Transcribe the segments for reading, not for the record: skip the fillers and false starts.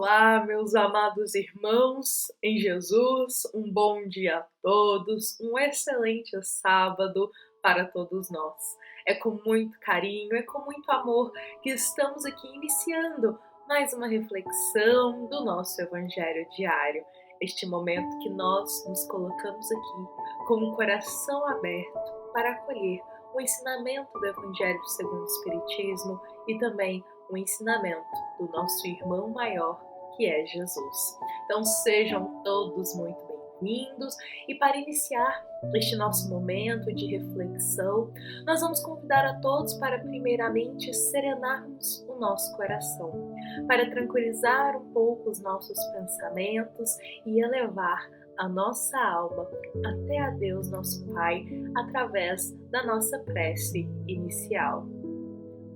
Olá, meus amados irmãos em Jesus, um bom dia a todos, um excelente sábado para todos nós. É com muito carinho, é com muito amor que estamos aqui iniciando mais uma reflexão do nosso Evangelho diário. Este momento que nós nos colocamos aqui com o coração aberto para acolher o ensinamento do Evangelho segundo o Espiritismo e também o ensinamento do nosso irmão maior, que é Jesus. Então sejam todos muito bem-vindos e para iniciar este nosso momento de reflexão, nós vamos convidar a todos para primeiramente serenarmos o nosso coração, para tranquilizar um pouco os nossos pensamentos e elevar a nossa alma até a Deus nosso Pai através da nossa prece inicial.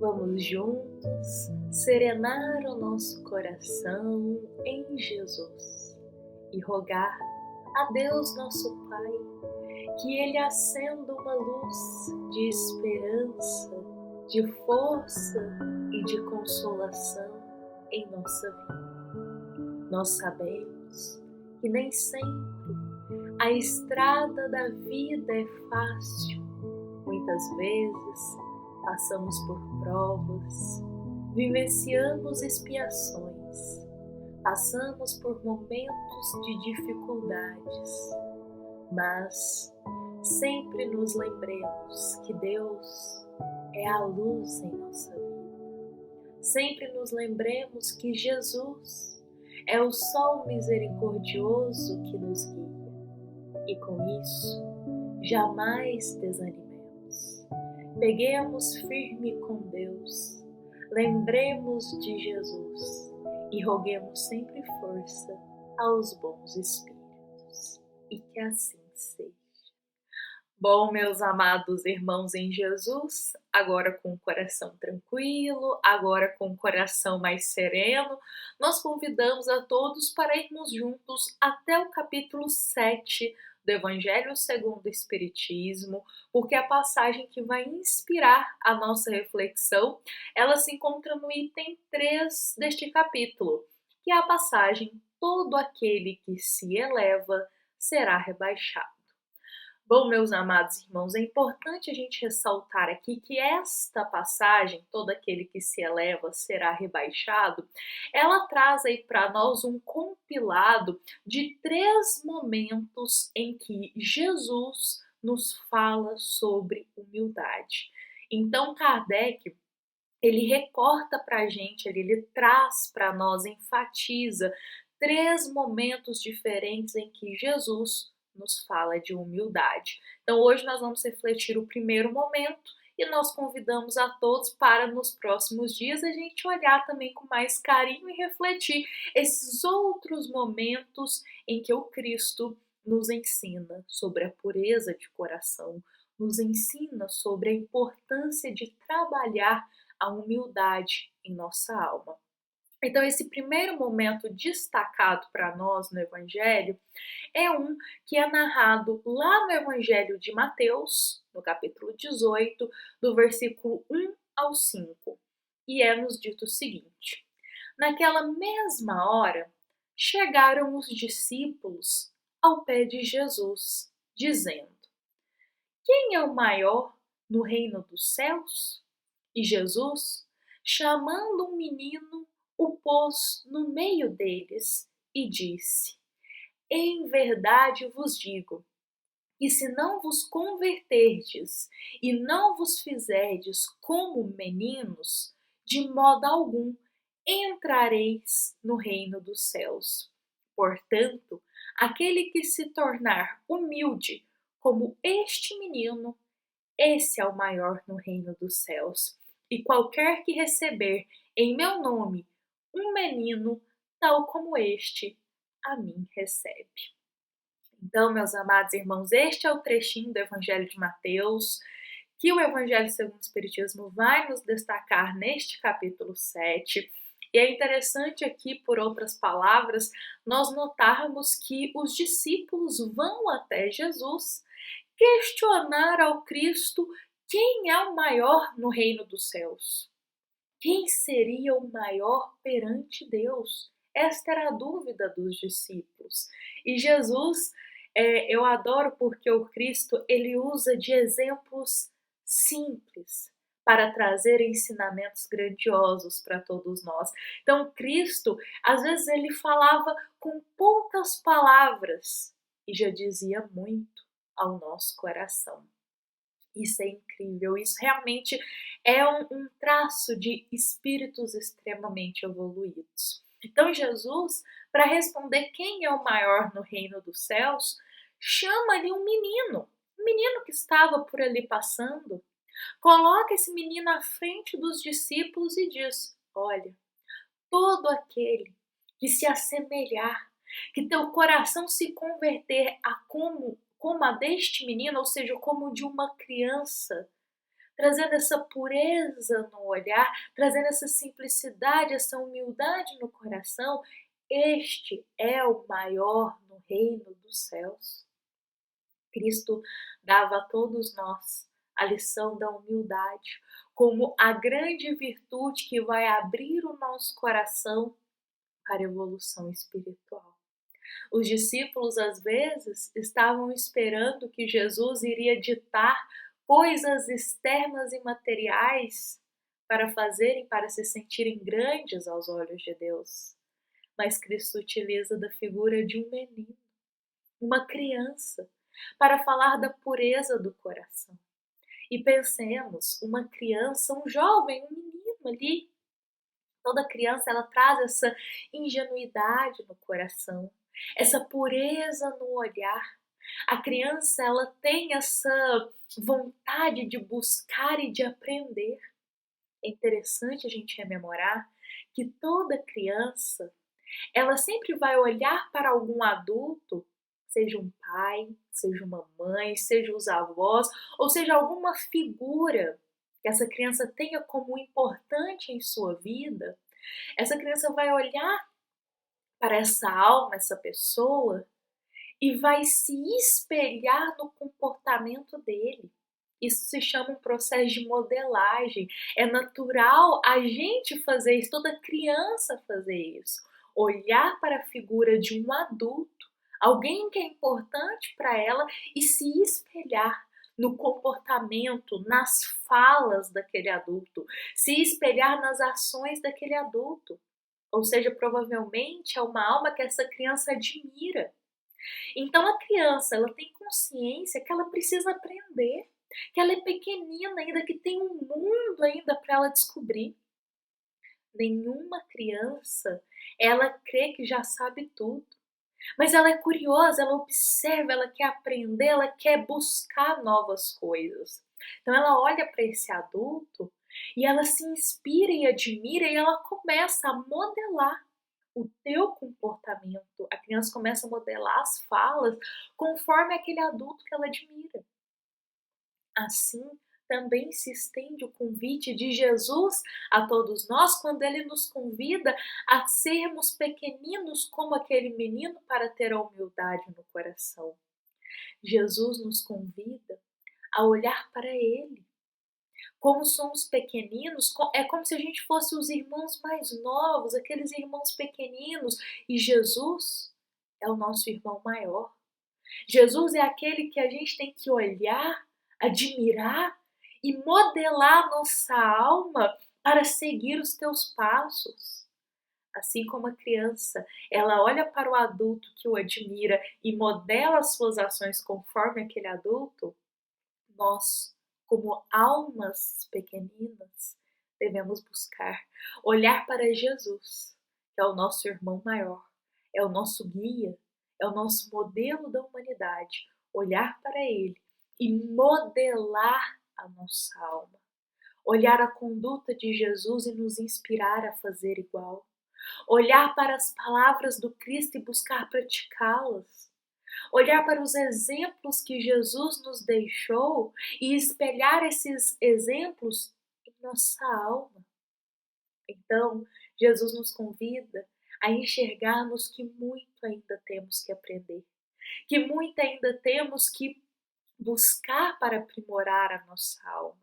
Vamos juntos serenar o nosso coração em Jesus e rogar a Deus nosso Pai que Ele acenda uma luz de esperança, de força e de consolação em nossa vida. Nós sabemos que nem sempre a estrada da vida é fácil. Muitas vezes passamos por provas, vivenciamos expiações, passamos por momentos de dificuldades, mas sempre nos lembremos que Deus é a luz em nossa vida. Sempre nos lembremos que Jesus é o sol misericordioso que nos guia. E com isso, jamais desanimemos. Peguemos firme com Deus, lembremos de Jesus e roguemos sempre força aos bons espíritos. E que assim seja. Bom, meus amados irmãos em Jesus, agora com o coração tranquilo, agora com o coração mais sereno, nós convidamos a todos para irmos juntos até o capítulo 7 do Evangelho segundo o Espiritismo, porque a passagem que vai inspirar a nossa reflexão, ela se encontra no item 3 deste capítulo, que é a passagem "Todo aquele que se eleva será rebaixado". Bom, meus amados irmãos, é importante a gente ressaltar aqui que esta passagem, "todo aquele que se eleva será rebaixado", ela traz aí para nós um compilado de 3 momentos em que Jesus nos fala sobre humildade. Então, Kardec, ele recorta para a gente, ele traz para nós, enfatiza 3 momentos diferentes em que Jesus nos fala de humildade. Então hoje nós vamos refletir o primeiro momento e nós convidamos a todos para nos próximos dias a gente olhar também com mais carinho e refletir esses outros momentos em que o Cristo nos ensina sobre a pureza de coração, nos ensina sobre a importância de trabalhar a humildade em nossa alma. Então, esse primeiro momento destacado para nós no Evangelho é um que é narrado lá no Evangelho de Mateus, no capítulo 18, do versículo 1 ao 5. E é nos dito o seguinte: naquela mesma hora, chegaram os discípulos ao pé de Jesus, dizendo: quem é o maior no reino dos céus? E Jesus, chamando um menino, o pôs no meio deles e disse: em verdade vos digo, que se não vos converterdes e não vos fizerdes como meninos, de modo algum entrareis no reino dos céus. Portanto, aquele que se tornar humilde como este menino, esse é o maior no reino dos céus. E qualquer que receber em meu nome um menino, tal como este, a mim recebe. Então, meus amados irmãos, este é o trechinho do Evangelho de Mateus, que o Evangelho segundo o Espiritismo vai nos destacar neste capítulo 7. E é interessante aqui, por outras palavras, nós notarmos que os discípulos vão até Jesus questionar ao Cristo quem é o maior no reino dos céus. Quem seria o maior perante Deus? Esta era a dúvida dos discípulos. E Jesus, eu adoro porque o Cristo, ele usa de exemplos simples para trazer ensinamentos grandiosos para todos nós. Então, Cristo, às vezes ele falava com poucas palavras e já dizia muito ao nosso coração. Isso é incrível, isso realmente é um traço de espíritos extremamente evoluídos. Então, Jesus, para responder quem é o maior no reino dos céus, chama ali um menino que estava por ali passando, coloca esse menino à frente dos discípulos e diz: olha, todo aquele que se assemelhar, que teu coração se converter a como a deste menino, ou seja, como de uma criança, trazendo essa pureza no olhar, trazendo essa simplicidade, essa humildade no coração, este é o maior no reino dos céus. Cristo dava a todos nós a lição da humildade como a grande virtude que vai abrir o nosso coração para a evolução espiritual. Os discípulos, às vezes, estavam esperando que Jesus iria ditar coisas externas e materiais para se sentirem grandes aos olhos de Deus. Mas Cristo utiliza da figura de um menino, uma criança, para falar da pureza do coração. E pensemos, uma criança, um jovem, um menino ali, toda criança ela traz essa ingenuidade no coração, essa pureza no olhar. A criança ela tem essa vontade de buscar e de aprender. É interessante a gente rememorar que toda criança ela sempre vai olhar para algum adulto, seja um pai, seja uma mãe, seja os avós, ou seja alguma figura que essa criança tenha como importante em sua vida. Essa criança vai olhar para essa alma, essa pessoa, e vai se espelhar no comportamento dele. Isso se chama um processo de modelagem. É natural a gente fazer isso, toda criança fazer isso. Olhar para a figura de um adulto, alguém que é importante para ela, e se espelhar no comportamento, nas falas daquele adulto, se espelhar nas ações daquele adulto. Ou seja, provavelmente é uma alma que essa criança admira. Então a criança, ela tem consciência que ela precisa aprender, que ela é pequenina ainda, que tem um mundo ainda para ela descobrir. Nenhuma criança, ela crê que já sabe tudo. Mas ela é curiosa, ela observa, ela quer aprender, ela quer buscar novas coisas. Então ela olha para esse adulto e ela se inspira e admira e ela começa a modelar o teu comportamento. A criança começa a modelar as falas conforme aquele adulto que ela admira. Assim, também se estende o convite de Jesus a todos nós quando ele nos convida a sermos pequeninos como aquele menino para ter a humildade no coração. Jesus nos convida a olhar para ele. Como somos pequeninos, é como se a gente fosse os irmãos mais novos, aqueles irmãos pequeninos, e Jesus é o nosso irmão maior. Jesus é aquele que a gente tem que olhar, admirar e modelar nossa alma para seguir os teus passos. Assim como a criança, ela olha para o adulto que o admira e modela as suas ações conforme aquele adulto, nós, como almas pequeninas, devemos buscar olhar para Jesus, que é o nosso irmão maior, é o nosso guia, é o nosso modelo da humanidade, olhar para ele e modelar a nossa alma. Olhar a conduta de Jesus e nos inspirar a fazer igual. Olhar para as palavras do Cristo e buscar praticá-las. Olhar para os exemplos que Jesus nos deixou e espelhar esses exemplos em nossa alma. Então, Jesus nos convida a enxergarmos que muito ainda temos que aprender, que muito ainda temos que buscar para aprimorar a nossa alma.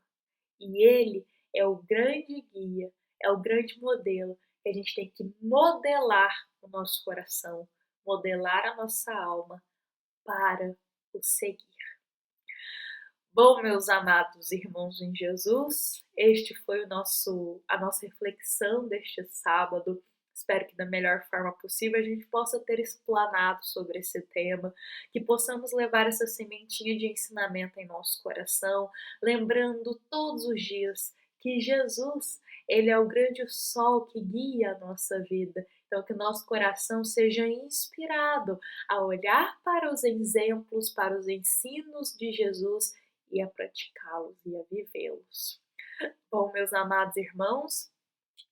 E Ele é o grande guia, é o grande modelo que a gente tem que modelar o nosso coração, modelar a nossa alma para o seguir. Bom, meus amados irmãos em Jesus, este foi a nossa reflexão deste sábado. Espero que da melhor forma possível a gente possa ter explanado sobre esse tema, que possamos levar essa sementinha de ensinamento em nosso coração, lembrando todos os dias que Jesus, ele é o grande sol que guia a nossa vida. Então, que nosso coração seja inspirado a olhar para os exemplos, para os ensinos de Jesus e a praticá-los e a vivê-los. Bom, meus amados irmãos,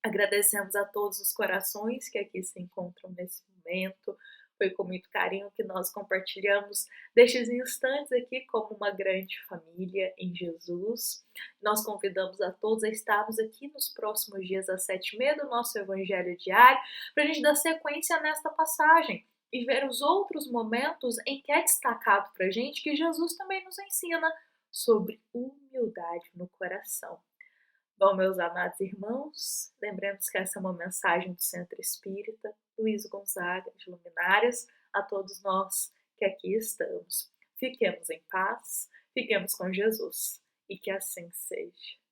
agradecemos a todos os corações que aqui se encontram nesse momento. Foi com muito carinho que nós compartilhamos destes instantes aqui como uma grande família em Jesus. Nós convidamos a todos a estarmos aqui nos próximos dias às 7h30 do nosso Evangelho Diário, para a gente dar sequência nesta passagem e ver os outros momentos em que é destacado para a gente que Jesus também nos ensina sobre humildade no coração. Bom, meus amados irmãos, lembremos que essa é uma mensagem do Centro Espírita Luiz Gonzaga de Luminárias a todos nós que aqui estamos. Fiquemos em paz, fiquemos com Jesus e que assim seja.